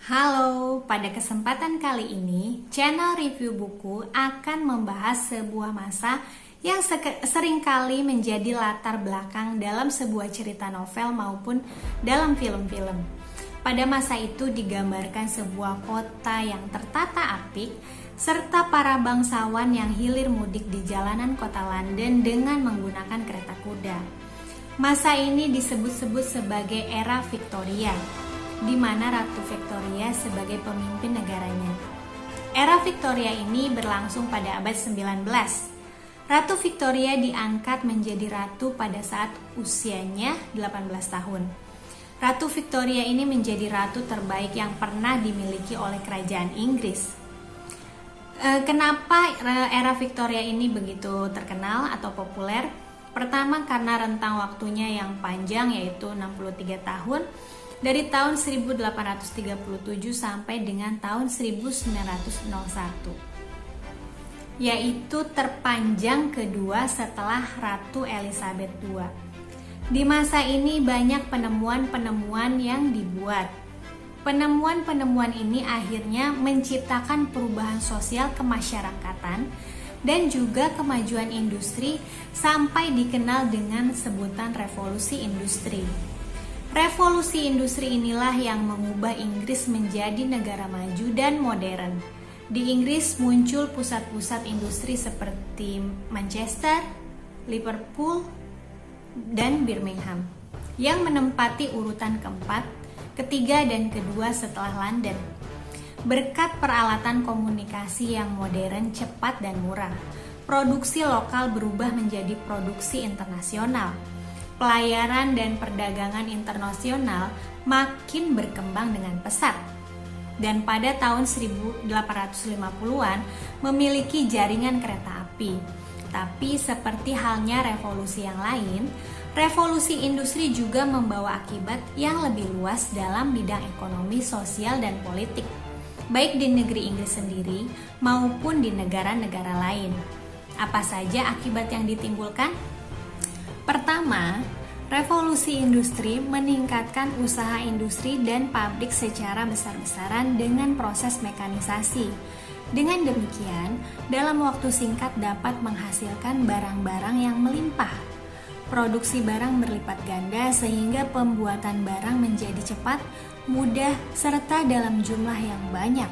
Halo, pada kesempatan kali ini, channel review buku akan membahas sebuah masa yang seringkali menjadi latar belakang dalam sebuah cerita novel maupun dalam film-film. Pada masa itu digambarkan sebuah kota yang tertata apik, serta para bangsawan yang hilir mudik di jalanan kota London dengan menggunakan kereta kuda. Masa ini disebut-sebut sebagai era Victoria, di mana Ratu Victoria sebagai pemimpin negaranya. Era Victoria ini berlangsung pada abad 19. Ratu Victoria diangkat menjadi ratu pada saat usianya 18 tahun. Ratu Victoria ini menjadi ratu terbaik yang pernah dimiliki oleh kerajaan Inggris. Kenapa era Victoria ini begitu terkenal atau populer? Pertama, karena rentang waktunya yang panjang, yaitu 63 tahun, dari tahun 1837 sampai dengan tahun 1901, yaitu terpanjang kedua setelah Ratu Elizabeth II. Di masa ini banyak penemuan-penemuan yang dibuat. Penemuan-penemuan ini akhirnya menciptakan perubahan sosial kemasyarakatan dan juga kemajuan industri sampai dikenal dengan sebutan revolusi industri. Revolusi industri inilah yang mengubah Inggris menjadi negara maju dan modern. Di Inggris muncul pusat-pusat industri seperti Manchester, Liverpool, dan Birmingham, yang menempati urutan keempat, ketiga, dan kedua setelah London. Berkat peralatan komunikasi yang modern, cepat, dan murah, produksi lokal berubah menjadi produksi internasional. Pelayaran dan perdagangan internasional makin berkembang dengan pesat. Dan pada tahun 1850-an memiliki jaringan kereta api. Tapi seperti halnya revolusi yang lain, revolusi industri juga membawa akibat yang lebih luas dalam bidang ekonomi, sosial, dan politik, baik di negeri Inggris sendiri maupun di negara-negara lain. Apa saja akibat yang ditimbulkan? Pertama, revolusi industri meningkatkan usaha industri dan pabrik secara besar-besaran dengan proses mekanisasi. Dengan demikian, dalam waktu singkat dapat menghasilkan barang-barang yang melimpah. Produksi barang berlipat ganda sehingga pembuatan barang menjadi cepat, mudah, serta dalam jumlah yang banyak.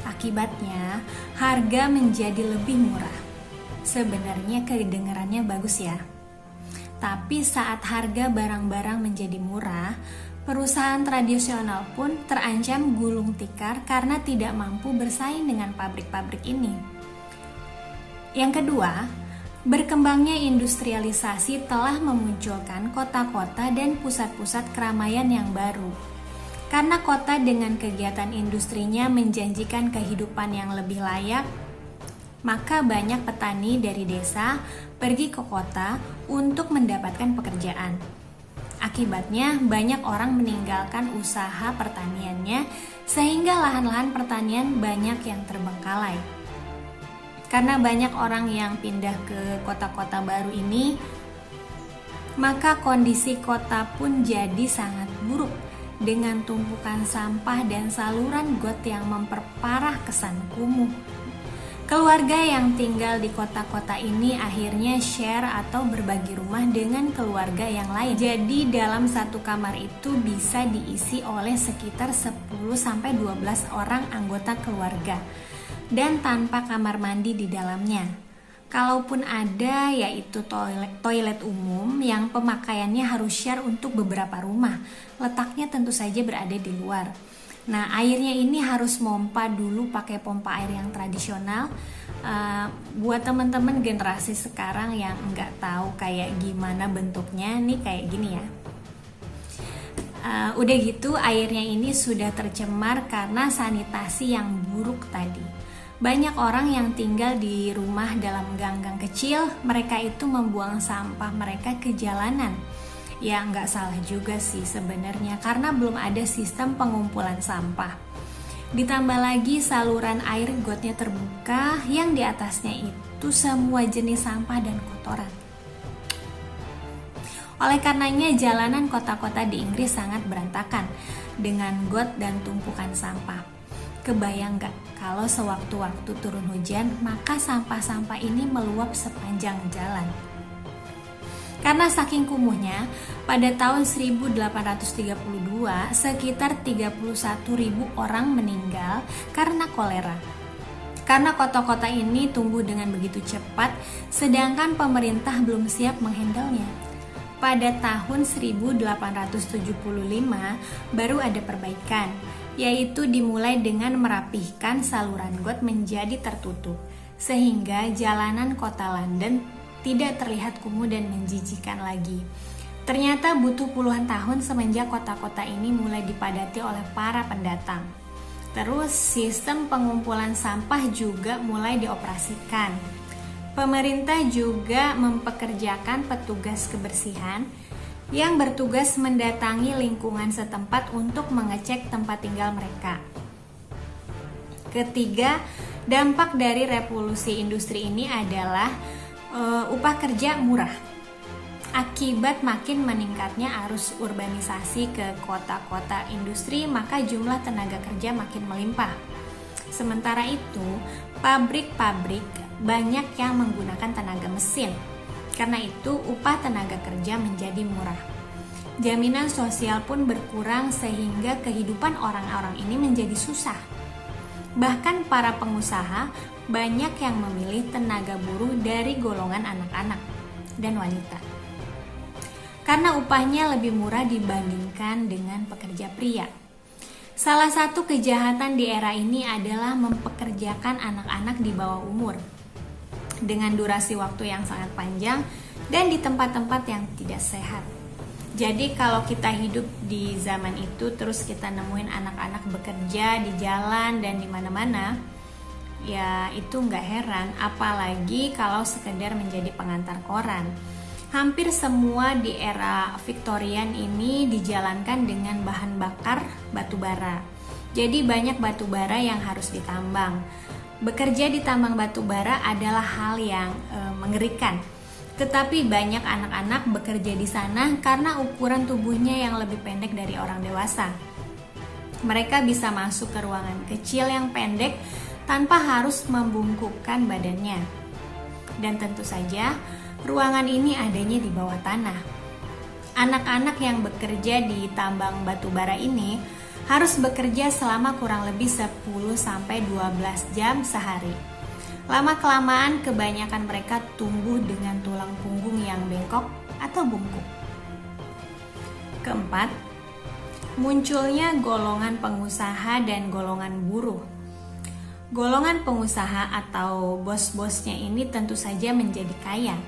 Akibatnya, harga menjadi lebih murah. Sebenarnya kedengarannya bagus ya. Tapi saat harga barang-barang menjadi murah, perusahaan tradisional pun terancam gulung tikar karena tidak mampu bersaing dengan pabrik-pabrik ini. Yang kedua, berkembangnya industrialisasi telah memunculkan kota-kota dan pusat-pusat keramaian yang baru. Karena kota dengan kegiatan industrinya menjanjikan kehidupan yang lebih layak, maka banyak petani dari desa pergi ke kota untuk mendapatkan pekerjaan. Akibatnya banyak orang meninggalkan usaha pertaniannya sehingga lahan-lahan pertanian banyak yang terbengkalai. Karena banyak orang yang pindah ke kota-kota baru ini, maka kondisi kota pun jadi sangat buruk dengan tumpukan sampah dan saluran got yang memperparah kesan kumuh. Keluarga yang tinggal di kota-kota ini akhirnya share atau berbagi rumah dengan keluarga yang lain. Jadi dalam satu kamar itu bisa diisi oleh sekitar 10-12 orang anggota keluarga dan tanpa kamar mandi di dalamnya. Kalaupun ada, yaitu toilet umum yang pemakaiannya harus share untuk beberapa rumah. Letaknya tentu saja berada di luar. Nah, airnya ini harus pompa dulu pakai pompa air yang tradisional. Buat teman-teman generasi sekarang yang nggak tahu kayak gimana bentuknya, nih kayak gini ya. Udah gitu airnya ini sudah tercemar karena sanitasi yang buruk tadi. Banyak orang yang tinggal di rumah dalam gang-gang kecil, mereka itu membuang sampah mereka ke jalanan. Ya nggak salah juga sih sebenarnya karena belum ada sistem pengumpulan sampah. Ditambah lagi saluran air gotnya terbuka yang di atasnya itu semua jenis sampah dan kotoran. Oleh karenanya jalanan kota-kota di Inggris sangat berantakan dengan got dan tumpukan sampah. Kebayang gak kalau sewaktu-waktu turun hujan maka sampah-sampah ini meluap sepanjang jalan? Karena saking kumuhnya, pada tahun 1832 sekitar 31.000 orang meninggal karena kolera. Karena kota-kota ini tumbuh dengan begitu cepat, sedangkan pemerintah belum siap menghandlenya. Pada tahun 1875 baru ada perbaikan, yaitu dimulai dengan merapihkan saluran got menjadi tertutup, sehingga jalanan kota London tidak terlihat kumuh dan menjijikan lagi. Ternyata butuh puluhan tahun semenjak kota-kota ini mulai dipadati oleh para pendatang. Terus sistem pengumpulan sampah juga mulai dioperasikan. Pemerintah juga mempekerjakan petugas kebersihan yang bertugas mendatangi lingkungan setempat untuk mengecek tempat tinggal mereka. Ketiga, dampak dari revolusi industri ini adalah upah kerja murah. Akibat makin meningkatnya arus urbanisasi ke kota-kota industri, maka jumlah tenaga kerja makin melimpah. Sementara itu, pabrik-pabrik banyak yang menggunakan tenaga mesin. Karena itu, upah tenaga kerja menjadi murah. Jaminan sosial pun berkurang sehingga kehidupan orang-orang ini menjadi susah. Bahkan para pengusaha banyak yang memilih tenaga buruh dari golongan anak-anak dan wanita. Karena upahnya lebih murah dibandingkan dengan pekerja pria. Salah satu kejahatan di era ini adalah mempekerjakan anak-anak di bawah umur dengan durasi waktu yang sangat panjang dan di tempat-tempat yang tidak sehat. Jadi kalau kita hidup di zaman itu terus kita nemuin anak-anak bekerja di jalan dan di mana-mana, ya itu nggak heran, apalagi kalau sekedar menjadi pengantar koran. Hampir semua di era Victorian ini dijalankan dengan bahan bakar batu bara. Jadi banyak batu bara yang harus ditambang. Bekerja di tambang batu bara adalah hal yang mengerikan. Tetapi banyak anak-anak bekerja di sana karena ukuran tubuhnya yang lebih pendek dari orang dewasa. Mereka bisa masuk ke ruangan kecil yang pendek tanpa harus membungkukkan badannya. Dan tentu saja, ruangan ini adanya di bawah tanah. Anak-anak yang bekerja di tambang batu bara ini harus bekerja selama kurang lebih 10-12 jam sehari. Lama-kelamaan kebanyakan mereka tumbuh dengan tulang punggung yang bengkok atau bungkuk. Keempat, munculnya golongan pengusaha dan golongan buruh. Golongan pengusaha atau bos-bosnya ini tentu saja menjadi kaya,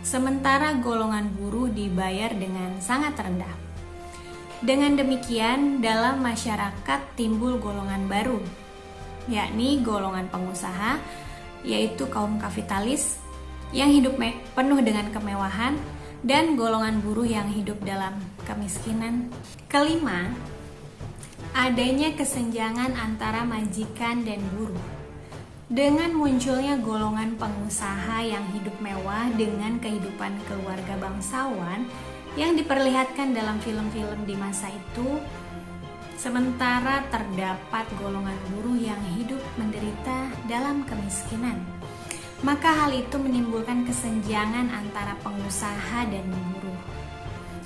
sementara golongan buruh dibayar dengan sangat rendah. Dengan demikian, dalam masyarakat timbul golongan baru, yakni golongan pengusaha, yaitu kaum kapitalis yang hidup penuh dengan kemewahan, dan golongan buruh yang hidup dalam kemiskinan. Kelima, adanya kesenjangan antara majikan dan buruh. Dengan munculnya golongan pengusaha yang hidup mewah dengan kehidupan keluarga bangsawan yang diperlihatkan dalam film-film di masa itu, sementara terdapat golongan buruh yang hidup menderita dalam kemiskinan, maka hal itu menimbulkan kesenjangan antara pengusaha dan buruh.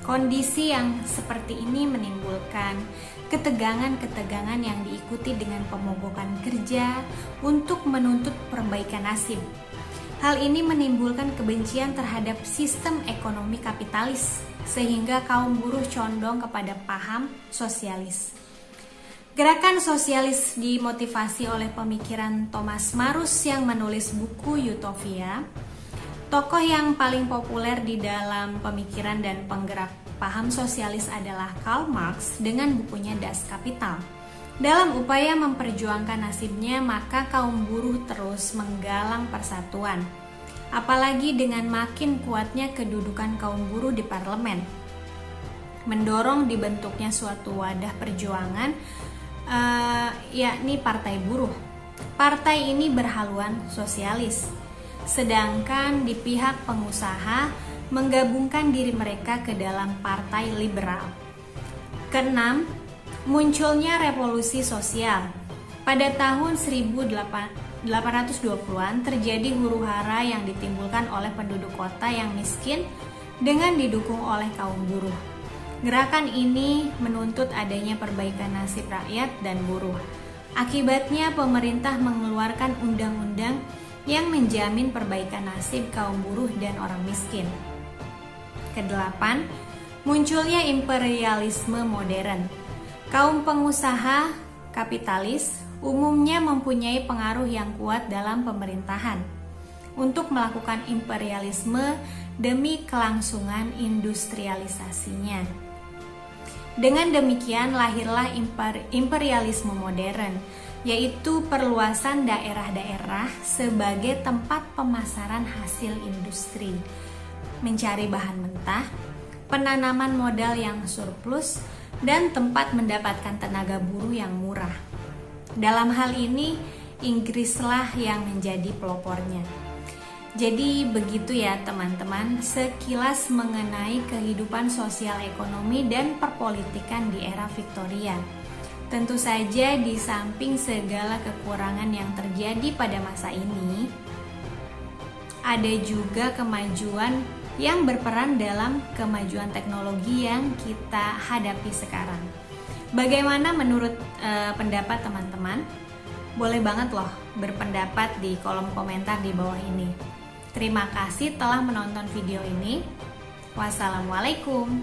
Kondisi yang seperti ini menimbulkan ketegangan-ketegangan yang diikuti dengan pemogokan kerja untuk menuntut perbaikan nasib. Hal ini menimbulkan kebencian terhadap sistem ekonomi kapitalis, sehingga kaum buruh condong kepada paham sosialis. Gerakan sosialis dimotivasi oleh pemikiran Thomas Marus yang menulis buku Utopia. Tokoh yang paling populer di dalam pemikiran dan penggerak paham sosialis adalah Karl Marx dengan bukunya Das Kapital. Dalam upaya memperjuangkan nasibnya, maka kaum buruh terus menggalang persatuan. Apalagi dengan makin kuatnya kedudukan kaum buruh di parlemen, mendorong dibentuknya suatu wadah perjuangan, yakni Partai Buruh. Partai ini berhaluan sosialis. Sedangkan di pihak pengusaha, menggabungkan diri mereka ke dalam partai liberal. Keenam, munculnya revolusi sosial. Pada tahun 1820-an terjadi huru-hara yang ditimbulkan oleh penduduk kota yang miskin dengan didukung oleh kaum buruh. Gerakan ini menuntut adanya perbaikan nasib rakyat dan buruh. Akibatnya pemerintah mengeluarkan undang-undang yang menjamin perbaikan nasib kaum buruh dan orang miskin. Kedelapan, munculnya imperialisme modern. Kaum pengusaha kapitalis umumnya mempunyai pengaruh yang kuat dalam pemerintahan untuk melakukan imperialisme demi kelangsungan industrialisasinya. Dengan demikian lahirlah imperialisme modern, yaitu perluasan daerah-daerah sebagai tempat pemasaran hasil industri, mencari bahan mentah, penanaman modal yang surplus, dan tempat mendapatkan tenaga buruh yang murah. Dalam hal ini, Inggrislah yang menjadi pelopornya. Jadi begitu ya teman-teman, sekilas mengenai kehidupan sosial ekonomi dan perpolitikan di era Victoria. Tentu saja di samping segala kekurangan yang terjadi pada masa ini, ada juga kemajuan yang berperan dalam kemajuan teknologi yang kita hadapi sekarang. Bagaimana menurut pendapat teman-teman? Boleh banget loh berpendapat di kolom komentar di bawah ini. Terima kasih telah menonton video ini. Wassalamualaikum.